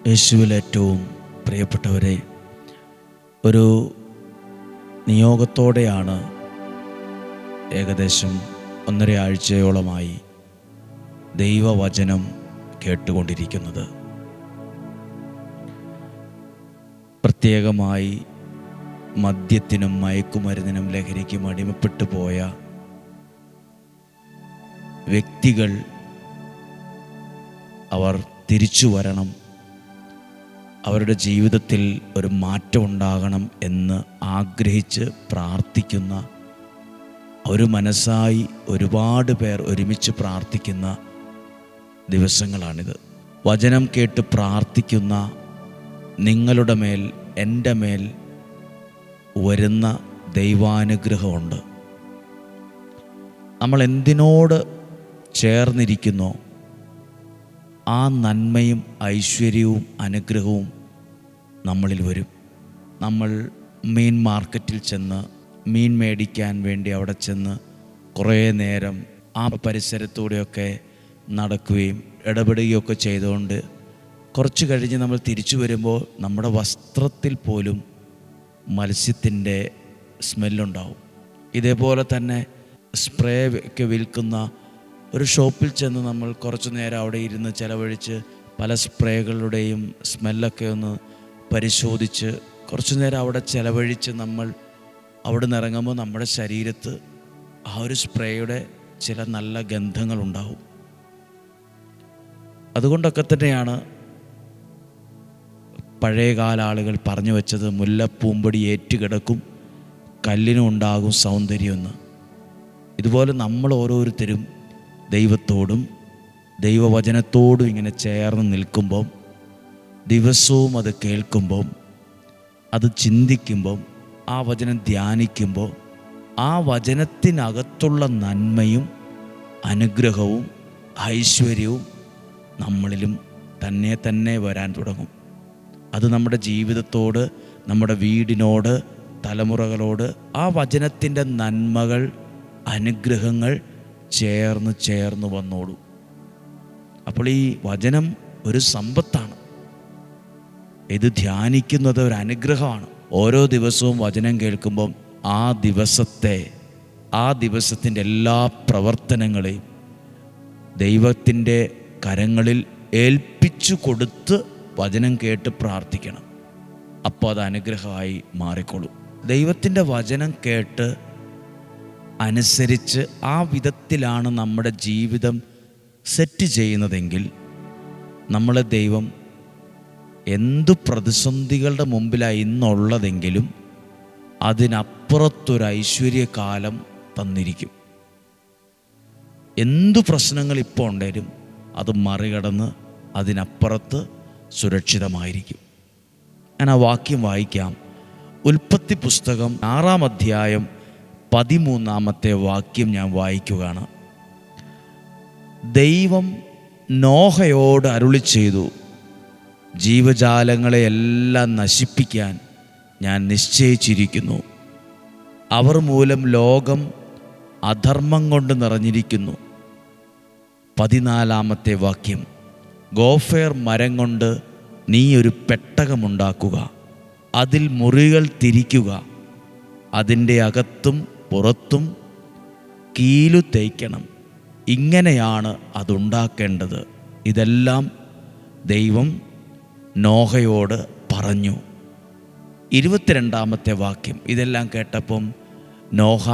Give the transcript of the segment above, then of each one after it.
യേശുവിൽ ഏറ്റവും പ്രിയപ്പെട്ടവരെ, ഒരു നിയോഗത്തോടെയാണ് ഏകദേശം 1.5 ആഴ്ചയോളമായി ദൈവവചനം കേട്ടുകൊണ്ടിരിക്കുന്നത്. പ്രത്യേകമായി മദ്യത്തിനും മയക്കുമരുന്നിനും ലഹരിക്കും അടിമപ്പെട്ടു പോയ വ്യക്തികൾ അവർ തിരിച്ചു വരണം, അവരുടെ ജീവിതത്തിൽ ഒരു മാറ്റം ഉണ്ടാകണം എന്ന് ആഗ്രഹിച്ച് പ്രാർത്ഥിക്കുന്ന, ഒരു മനസ്സായി ഒരുപാട് പേർ ഒരുമിച്ച് പ്രാർത്ഥിക്കുന്ന ദിവസങ്ങളാണിത്. വചനം കേട്ട് പ്രാർത്ഥിക്കുന്ന നിങ്ങളുടെ മേൽ, എൻ്റെ മേൽ വരുന്ന ദൈവാനുഗ്രഹമുണ്ട്. നമ്മൾ എന്തിനോട് ചേർന്നിരിക്കുന്നോ ആ നന്മയും ഐശ്വര്യവും അനുഗ്രഹവും നമ്മളിൽ വരും. നമ്മൾ മീൻ മാർക്കറ്റിൽ ചെന്ന് മീൻ മേടിക്കാൻ വേണ്ടി അവിടെ ചെന്ന് കുറേ നേരം ആ പരിസരത്തൂടെയൊക്കെ നടക്കുകയും ഇടപെടുകയൊക്കെ ചെയ്തുകൊണ്ട് കുറച്ച് കഴിഞ്ഞ് നമ്മൾ തിരിച്ചു വരുമ്പോൾ നമ്മുടെ വസ്ത്രത്തിൽ പോലും മത്സ്യത്തിൻ്റെ സ്മെല്ലുണ്ടാവും. ഇതേപോലെ തന്നെ സ്പ്രേ ഒക്കെ വിൽക്കുന്ന ഒരു ഷോപ്പിൽ ചെന്ന് നമ്മൾ കുറച്ച് നേരം അവിടെ ഇരുന്ന് ചിലവഴിച്ച് പല സ്പ്രേകളുടെയും സ്മെല്ലൊക്കെ ഒന്ന് പരിശോധിച്ച് കുറച്ച് നേരം അവിടെ ചിലവഴിച്ച് നമ്മൾ അവിടെ നിന്ന് ഇറങ്ങുമ്പോൾ നമ്മുടെ ശരീരത്ത് ആ ഒരു സ്പ്രേയുടെ ചില നല്ല ഗന്ധങ്ങളുണ്ടാവും. അതുകൊണ്ടൊക്കെ തന്നെയാണ് പഴയകാല ആളുകൾ പറഞ്ഞു വെച്ചത്, മുല്ലപ്പൂമ്പൊടി ഏറ്റുകിടക്കും കല്ലിനും ഉണ്ടാകും സൗന്ദര്യമെന്ന്. ഇതുപോലെ നമ്മൾ ഓരോരുത്തരും ദൈവത്തോടും ദൈവവചനത്തോടും ഇങ്ങനെ ചേർന്ന് നിൽക്കുമ്പം, ദിവസവും അത് കേൾക്കുമ്പം, അത് ചിന്തിക്കുമ്പം, ആ വചനം ധ്യാനിക്കുമ്പോൾ ആ വചനത്തിനകത്തുള്ള നന്മയും അനുഗ്രഹവും ഐശ്വര്യവും നമ്മളിലും തന്നെ വരാൻ തുടങ്ങും. അത് നമ്മുടെ ജീവിതത്തോട്, നമ്മുടെ വീടിനോട്, തലമുറകളോട് ആ വചനത്തിൻ്റെ നന്മകൾ, അനുഗ്രഹങ്ങൾ ചേർന്ന് വന്നോളൂ. അപ്പോൾ ഈ വചനം ഒരു സമ്പത്താണ്. ഇത് ധ്യാനിക്കുന്നത് ഒരു അനുഗ്രഹമാണ്. ഓരോ ദിവസവും വചനം കേൾക്കുമ്പം ആ ദിവസത്തിൻ്റെ എല്ലാ പ്രവർത്തനങ്ങളെയും ദൈവത്തിൻ്റെ കരങ്ങളിൽ ഏൽപ്പിച്ചു കൊടുത്ത് വചനം കേട്ട് പ്രാർത്ഥിക്കണം. അപ്പോൾ അത് അനുഗ്രഹമായി മാറിക്കൊള്ളും. ദൈവത്തിൻ്റെ വചനം കേട്ട് അനുസരിച്ച് ആ വിധത്തിലാണ് നമ്മുടെ ജീവിതം സെറ്റ് ചെയ്യുന്നതെങ്കിൽ നമ്മളെ ദൈവം എന്തു പ്രതിസന്ധികളുടെ മുമ്പിലാണ് ഇന്നുള്ളതെങ്കിലും അതിനപ്പുറത്തൊരു ഐശ്വര്യകാലം തന്നിരിക്കും. എന്തു പ്രശ്നങ്ങൾ ഇപ്പോൾ ഉണ്ടെങ്കിലും അത് മറികടന്ന് അതിനപ്പുറത്ത് സുരക്ഷിതമായിരിക്കും. ഞാൻ ആ വാക്യം വായിക്കാം. ഉൽപ്പത്തി പുസ്തകം 6-ാം അധ്യായം 13-ാമത്തെ വാക്യം ഞാൻ വായിക്കുകയാണ്. ദൈവം നോഹയോട് അരുളി ചെയ്തു, ജീവജാലങ്ങളെ എല്ലാം നശിപ്പിക്കാൻ ഞാൻ നിശ്ചയിച്ചിരിക്കുന്നു. അവർ മൂലം ലോകം അധർമ്മം കൊണ്ട് നിറഞ്ഞിരിക്കുന്നു. 14-ാമത്തെ വാക്യം, ഗോഫേർ മരം കൊണ്ട് നീ ഒരു പെട്ടകമുണ്ടാക്കുക, അതിൽ മുറികൾ തിരിക്കുക, അതിൻ്റെ അകത്തും പുറത്തും കീലു തേയ്ക്കണം. ഇങ്ങനെയാണ് അതുണ്ടാക്കേണ്ടത്. ഇതെല്ലാം ദൈവം നോഹയോട് പറഞ്ഞു. 22-ാമത്തെ വാക്യം, ഇതെല്ലാം കേട്ടപ്പം നോഹ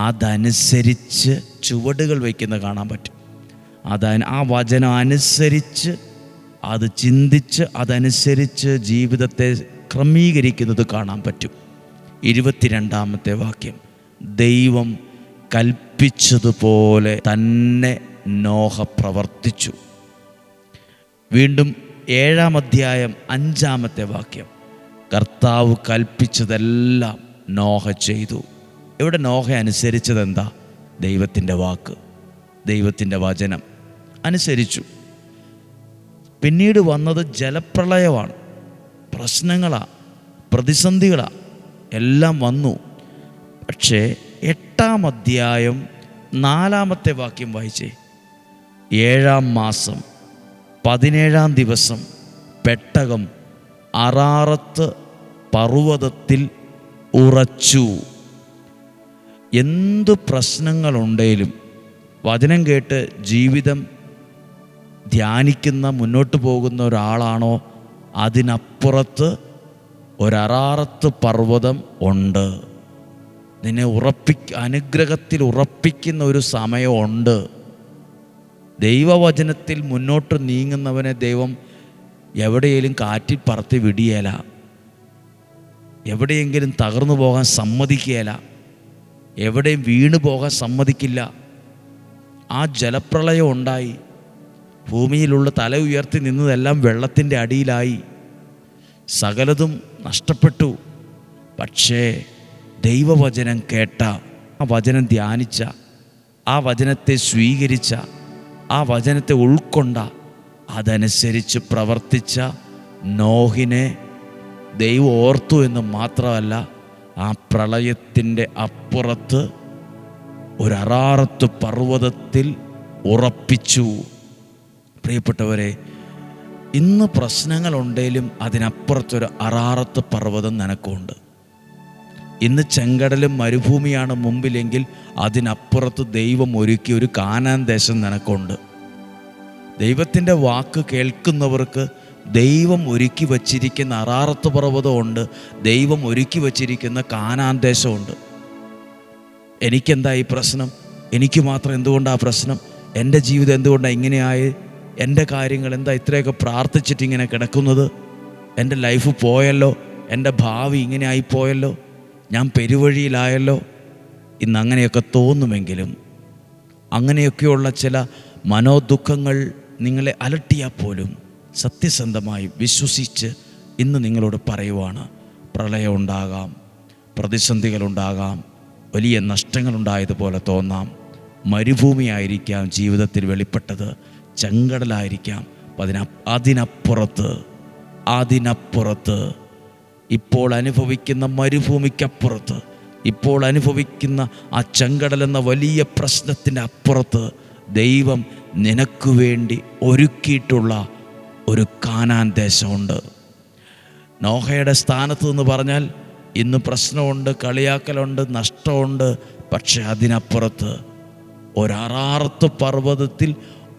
അതനുസരിച്ച് ചുവടുകൾ വയ്ക്കുന്ന കാണാൻ പറ്റും. ആ വചനം അനുസരിച്ച്, അത് ചിന്തിച്ച് അതനുസരിച്ച് ജീവിതത്തെ ക്രമീകരിക്കുന്നത് കാണാൻ പറ്റും. 22-ാമത്തെ വാക്യം, ദൈവം കൽപ്പിച്ചതുപോലെ തന്നെ നോഹ പ്രവർത്തിച്ചു. വീണ്ടും 7-ാം അധ്യായം 5-ാമത്തെ വാക്യം, കർത്താവ് കൽപ്പിച്ചതെല്ലാം നോഹ ചെയ്തു. ഇവിടെ നോഹ അനുസരിച്ചത് എന്താ? ദൈവത്തിൻ്റെ വാക്ക്, ദൈവത്തിൻ്റെ വചനം അനുസരിച്ചു. പിന്നീട് വന്നത് ജലപ്രളയമാണ്, പ്രശ്നങ്ങളാണ്, പ്രതിസന്ധികളാണ്, എല്ലാം വന്നു. പക്ഷേ 8-ാം അധ്യായം 4-ാമത്തെ വാക്യം വായിച്ചേ. 7-ാം മാസം 17-ാം ദിവസം പെട്ടകം അറാറത്ത് പർവ്വതത്തിൽ ഉറച്ചു. എന്തു പ്രശ്നങ്ങളുണ്ടെങ്കിലും വചനം കേട്ട് ജീവിതം ധ്യാനിക്കുന്ന മുന്നോട്ട് പോകുന്ന ഒരാളാണോ, അതിനപ്പുറത്ത് ഒരറാറത്ത് പർവ്വതം ഉണ്ട്. നിന്നെ അനുഗ്രഹത്തിൽ ഉറപ്പിക്കുന്ന ഒരു സമയമുണ്ട്. ദൈവവചനത്തിൽ മുന്നോട്ട് നീങ്ങുന്നവനെ ദൈവം എവിടെയെങ്കിലും കാറ്റിൽ പറത്തി വിടിയേല, എവിടെയെങ്കിലും തകർന്നു പോകാൻ സമ്മതിക്കുകയില്ല, എവിടെയും വീണു പോകാൻ സമ്മതിക്കില്ല. ആ ജലപ്രളയം ഉണ്ടായി, ഭൂമിയിലുള്ള തല ഉയർത്തി നിന്നതെല്ലാം വെള്ളത്തിൻ്റെ അടിയിലായി, സകലതും നഷ്ടപ്പെട്ടു. പക്ഷേ ദൈവവചനം കേട്ട, ആ വചനം ധ്യാനിച്ച, ആ വചനത്തെ സ്വീകരിച്ച, ആ വചനത്തെ ഉൾക്കൊണ്ട, അതനുസരിച്ച് പ്രവർത്തിച്ച നോഹിനെ ദൈവം ഓർത്തു എന്ന് മാത്രമല്ല, ആ പ്രളയത്തിൻ്റെ അപ്പുറത്ത് ഒരു അറാറത്ത് പർവ്വതത്തിൽ ഉറപ്പിച്ചു. പ്രിയപ്പെട്ടവരെ, ഇന്ന് പ്രശ്നങ്ങളുണ്ടെങ്കിലും അതിനപ്പുറത്തൊരു അറാറത്ത് പർവ്വതം നിനക്കുണ്ട്. ഇന്ന് ചെങ്കടലും മരുഭൂമിയാണ് മുമ്പിലെങ്കിൽ അതിനപ്പുറത്ത് ദൈവം ഒരുക്കിയ ഒരു കാനാൻ ദേശം നിനക്കുണ്ട്. ദൈവത്തിൻ്റെ വാക്ക് കേൾക്കുന്നവർക്ക് ദൈവം ഒരുക്കി വച്ചിരിക്കുന്ന അറാറത്ത് പർവ്വതമുണ്ട്, ദൈവം ഒരുക്കി വച്ചിരിക്കുന്ന കാനാൻ ദേശമുണ്ട്. എനിക്കെന്താ ഈ പ്രശ്നം? എനിക്ക് മാത്രം എന്തുകൊണ്ടാണ് പ്രശ്നം? എൻ്റെ ജീവിതം എന്തുകൊണ്ടാണ് ഇങ്ങനെയായി? എൻ്റെ കാര്യങ്ങൾ എന്താ ഇത്രയൊക്കെ പ്രാർത്ഥിച്ചിട്ട് ഇങ്ങനെ കിടക്കുന്നത്? എൻ്റെ ലൈഫ് പോയല്ലോ, എൻ്റെ ഭാവി ഇങ്ങനെ ആയിപ്പോയല്ലോ, ഞാൻ പെരുവഴിയിലായല്ലോ. ഇന്ന് അങ്ങനെയൊക്കെ തോന്നുമെങ്കിലും, അങ്ങനെയൊക്കെയുള്ള ചില മനോദുഃഖങ്ങൾ നിങ്ങളെ അലട്ടിയാൽ പോലും സത്യസന്ധമായി വിശ്വസിച്ച് ഇന്ന് നിങ്ങളോട് പറയുവാണ്, പ്രളയം ഉണ്ടാകാം, പ്രതിസന്ധികളുണ്ടാകാം, വലിയ നഷ്ടങ്ങളുണ്ടായതുപോലെ തോന്നാം, മരുഭൂമിയായിരിക്കാം ജീവിതത്തിൽ വെളിപ്പെട്ടത്, ചെങ്കടലായിരിക്കാം. അതിനപ്പുറത്ത് ഇപ്പോൾ അനുഭവിക്കുന്ന മരുഭൂമിക്കപ്പുറത്ത്, ഇപ്പോൾ അനുഭവിക്കുന്ന ആ ചെങ്കടലെന്ന വലിയ പ്രശ്നത്തിൻ്റെ അപ്പുറത്ത് ദൈവം നിനക്ക് വേണ്ടി ഒരുക്കിയിട്ടുള്ള ഒരു കാനാൻ ദേശമുണ്ട്. നോഹയുടെ സ്ഥാനത്ത് നിന്ന് പറഞ്ഞാൽ ഇന്ന് പ്രശ്നമുണ്ട്, കളിയാക്കലുണ്ട്, നഷ്ടമുണ്ട്. പക്ഷെ അതിനപ്പുറത്ത് ഒരറാറത്ത് പർവ്വതത്തിൽ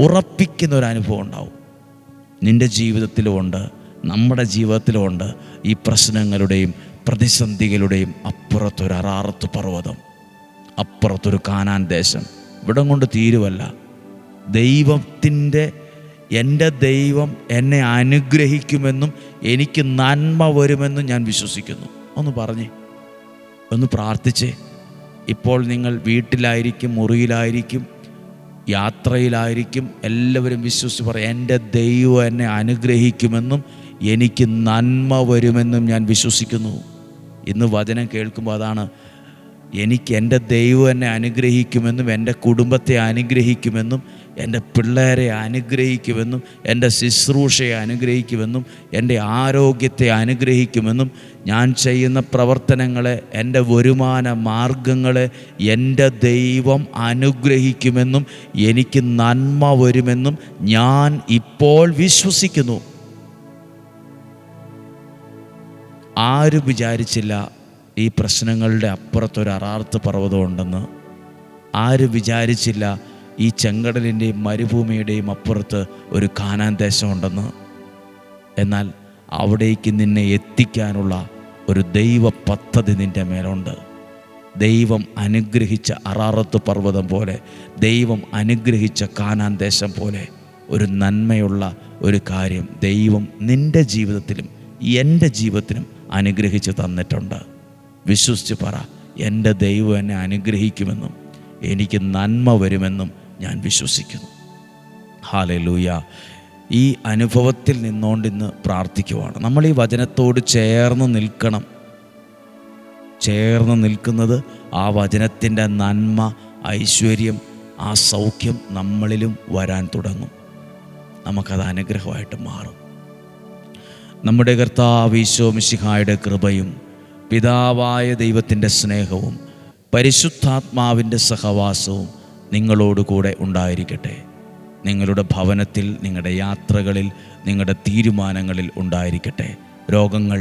ഉറപ്പിക്കുന്ന ഒരു അനുഭവം ഉണ്ടാവും. നിൻ്റെ ജീവിതത്തിലുമുണ്ട്, നമ്മുടെ ജീവിതത്തിലുമുണ്ട്. ഈ പ്രശ്നങ്ങളുടെയും പ്രതിസന്ധികളുടെയും അപ്പുറത്തൊരു അറാറത്ത് പർവ്വതം, അപ്പുറത്തൊരു കാനാൻ ദേശം. ഇവിടം കൊണ്ട് തീരുവല്ല. എൻ്റെ ദൈവം എന്നെ അനുഗ്രഹിക്കുമെന്നും എനിക്ക് നന്മ വരുമെന്നും ഞാൻ വിശ്വസിക്കുന്നു. ഒന്ന് പറഞ്ഞേ, ഒന്ന് പ്രാർത്ഥിച്ചേ. ഇപ്പോൾ നിങ്ങൾ വീട്ടിലായിരിക്കും, മുറിയിലായിരിക്കും, യാത്രയിലായിരിക്കും, എല്ലാവരും വിശ്വസിച്ച് പറയാം, എൻ്റെ ദൈവം എന്നെ അനുഗ്രഹിക്കുമെന്നും എനിക്ക് നന്മ വരുമെന്നും ഞാൻ വിശ്വസിക്കുന്നു. ഇന്ന് വചനം കേൾക്കുമ്പോൾ അതാണ്, എനിക്ക് എൻ്റെ ദൈവം എന്നെ അനുഗ്രഹിക്കുമെന്നും എൻ്റെ കുടുംബത്തെ അനുഗ്രഹിക്കുമെന്നും എൻ്റെ പിള്ളേരെ അനുഗ്രഹിക്കുമെന്നും എൻ്റെ ശുശ്രൂഷയെ അനുഗ്രഹിക്കുമെന്നും എൻ്റെ ആരോഗ്യത്തെ അനുഗ്രഹിക്കുമെന്നും ഞാൻ ചെയ്യുന്ന പ്രവർത്തനങ്ങളെ, എൻ്റെ വരുമാന മാർഗങ്ങളെ എൻ്റെ ദൈവം അനുഗ്രഹിക്കുമെന്നും എനിക്ക് നന്മ വരുമെന്നും ഞാൻ ഇപ്പോൾ വിശ്വസിക്കുന്നു. ആരും വിചാരിച്ചില്ല ഈ പ്രശ്നങ്ങളുടെ അപ്പുറത്തൊരു അറാർത്ത് പർവ്വതമുണ്ടെന്ന്. ആരും വിചാരിച്ചില്ല ഈ ചെങ്കടലിൻ്റെയും മരുഭൂമിയുടെയും അപ്പുറത്ത് ഒരു കാനാൻ ദേശമുണ്ടെന്ന്. എന്നാൽ അവിടേക്ക് നിന്നെ എത്തിക്കാനുള്ള ഒരു ദൈവ പദ്ധതി നിൻ്റെ മേലുണ്ട്. ദൈവം അനുഗ്രഹിച്ച അറാറത്ത് പർവ്വതം പോലെ, ദൈവം അനുഗ്രഹിച്ച കാനാൻ ദേശം പോലെ ഒരു നന്മയുള്ള ഒരു കാര്യം ദൈവം നിൻ്റെ ജീവിതത്തിലും എൻ്റെ ജീവിതത്തിലും അനുഗ്രഹിച്ച് തന്നിട്ടുണ്ട്. വിശ്വസിച്ച് പറ, എൻ്റെ ദൈവം എന്നെ അനുഗ്രഹിക്കുമെന്നും എനിക്ക് നന്മ വരുമെന്നും ഞാൻ വിശ്വസിക്കുന്നു. ഹല്ലേലൂയ. ഈ അനുഭവത്തിൽ നിന്നുകൊണ്ട് ഇന്ന് പ്രാർത്ഥിക്കുവാണ്. നമ്മൾ ഈ വചനത്തോട് ചേർന്ന് നിൽക്കണം. ചേർന്ന് നിൽക്കുന്നത് ആ വചനത്തിൻ്റെ നന്മ, ഐശ്വര്യം, ആ സൗഖ്യം നമ്മളിലും വരാൻ തുടങ്ങും. നമുക്കത് അനുഗ്രഹമായിട്ട് മാറും. നമ്മുടെ കർത്താവ് ഈശോ മിശിഹായുടെ കൃപയും പിതാവായ ദൈവത്തിൻ്റെ സ്നേഹവും പരിശുദ്ധാത്മാവിൻ്റെ സഹവാസവും നിങ്ങളോടുകൂടെ ഉണ്ടായിരിക്കട്ടെ. നിങ്ങളുടെ ഭവനത്തിൽ, നിങ്ങളുടെ യാത്രകളിൽ, നിങ്ങളുടെ തീരുമാനങ്ങളിൽ ഉണ്ടായിരിക്കട്ടെ. രോഗങ്ങൾ,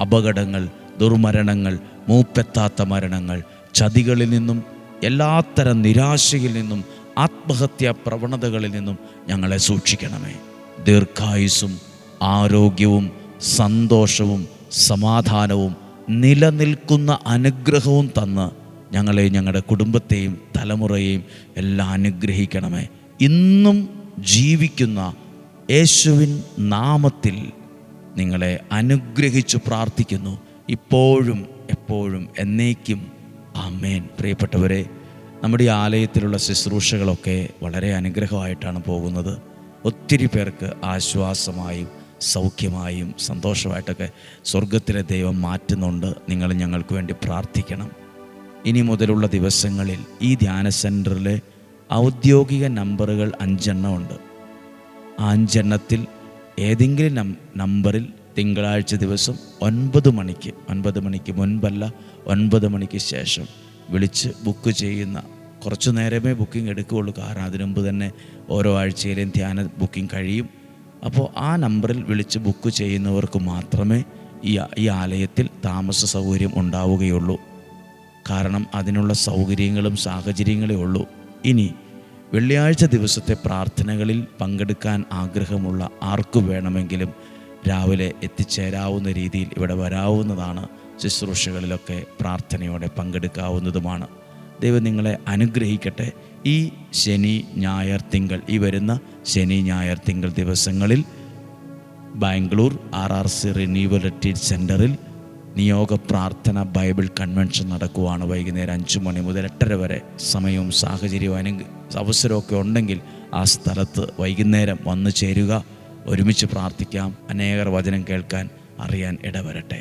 അപകടങ്ങൾ, ദുർമരണങ്ങൾ, മൂപ്പെത്താത്ത മരണങ്ങൾ, ചതികളിൽ നിന്നും, എല്ലാത്തരം നിരാശയിൽ നിന്നും, ആത്മഹത്യാ പ്രവണതകളിൽ നിന്നും ഞങ്ങളെ സൂക്ഷിക്കണമേ. ദീർഘായുസ്സും ആരോഗ്യവും സന്തോഷവും സമാധാനവും നിലനിൽക്കുന്ന അനുഗ്രഹവും തന്ന് ഞങ്ങളെ, ഞങ്ങളുടെ കുടുംബത്തെയും തലമുറയെയും എല്ലാം അനുഗ്രഹിക്കണമേ. ഇന്നും ജീവിക്കുന്ന യേശുവിൻ നാമത്തിൽ നിങ്ങളെ അനുഗ്രഹിച്ചു പ്രാർത്ഥിക്കുന്നു, ഇപ്പോഴും എപ്പോഴും എന്നേക്കും. ആമേൻ. പ്രിയപ്പെട്ടവരെ, നമ്മുടെ ഈ ആലയത്തിലുള്ള ശുശ്രൂഷകളൊക്കെ വളരെ അനുഗ്രഹമായിട്ടാണ് പോകുന്നത്. ഒത്തിരി പേർക്ക് ആശ്വാസമായും സൗഖ്യമായും സന്തോഷമായിട്ടൊക്കെ സ്വർഗത്തിലെ ദൈവം മാറ്റുന്നുണ്ട്. നിങ്ങൾ ഞങ്ങൾക്ക് വേണ്ടി പ്രാർത്ഥിക്കണം. ഇനി മുതലുള്ള ദിവസങ്ങളിൽ ഈ ധ്യാന സെൻറ്ററിലെ ഔദ്യോഗിക നമ്പറുകൾ 5 എണ്ണം ഉണ്ട്. ആ 5 എണ്ണത്തിൽ ഏതെങ്കിലും നമ്പറിൽ തിങ്കളാഴ്ച ദിവസം 9 മണിക്ക് മുൻപല്ല, 9 മണിക്ക് ശേഷം വിളിച്ച് ബുക്ക് ചെയ്യുന്ന, കുറച്ചു നേരമേ ബുക്കിംഗ് എടുക്കുകയുള്ളൂ. കാരണം അതിനു മുമ്പ് തന്നെ ഓരോ ആഴ്ചയിലെയും ധ്യാന ബുക്കിംഗ് കഴിയും. അപ്പോൾ ആ നമ്പറിൽ വിളിച്ച് ബുക്ക് ചെയ്യുന്നവർക്ക് മാത്രമേ ഈ ആലയത്തിൽ താമസ സൗകര്യം ഉണ്ടാവുകയുള്ളൂ. കാരണം അതിനുള്ള സൗകര്യങ്ങളും സാഹചര്യങ്ങളേ ഉള്ളൂ. ഇനി വെള്ളിയാഴ്ച ദിവസത്തെ പ്രാർത്ഥനകളിൽ പങ്കെടുക്കാൻ ആഗ്രഹമുള്ള ആർക്കു വേണമെങ്കിലും രാവിലെ എത്തിച്ചേരാവുന്ന രീതിയിൽ ഇവിടെ വരാവുന്നതാണ്. ശുശ്രൂഷകളിലൊക്കെ പ്രാർത്ഥനയോടെ പങ്കെടുക്കാവുന്നതുമാണ്. ദൈവം നിങ്ങളെ അനുഗ്രഹിക്കട്ടെ. ഈ ശനി ഞായർ തിങ്കൾ, ഈ വരുന്ന ശനി ഞായർ തിങ്കൾ ദിവസങ്ങളിൽ ബാംഗ്ലൂർ RRC റിന്യൂവൽ റിട്രീറ്റ് സെൻറ്ററിൽ നിയോഗ പ്രാർത്ഥന ബൈബിൾ കൺവെൻഷൻ നടക്കുവാണ്. വൈകുന്നേരം 5 മണി മുതൽ 8:30 വരെ. സമയവും സാഹചര്യവും അവസരമൊക്കെ ഉണ്ടെങ്കിൽ ആ സ്ഥലത്ത് വൈകുന്നേരം വന്നു ചേരുക. ഒരുമിച്ച് പ്രാർത്ഥിക്കാം. അനേകർ വചനം കേൾക്കാൻ അറിയാൻ ഇടവരട്ടെ.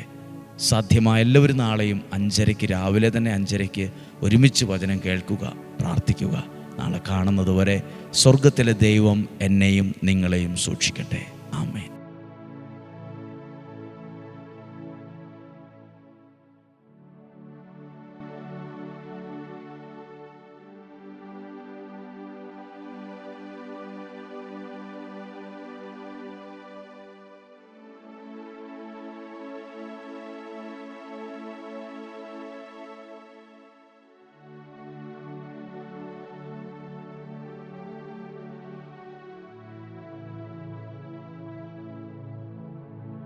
സാധ്യമായ എല്ലാവരും നാളെയും 5:30 രാവിലെ തന്നെ 5:30 ഒരുമിച്ച് വചനം കേൾക്കുക, പ്രാർത്ഥിക്കുക. നാളെ കാണുന്നതുവരെ സ്വർഗത്തിലെ ദൈവം എന്നെയും നിങ്ങളെയും സൂക്ഷിക്കട്ടെ.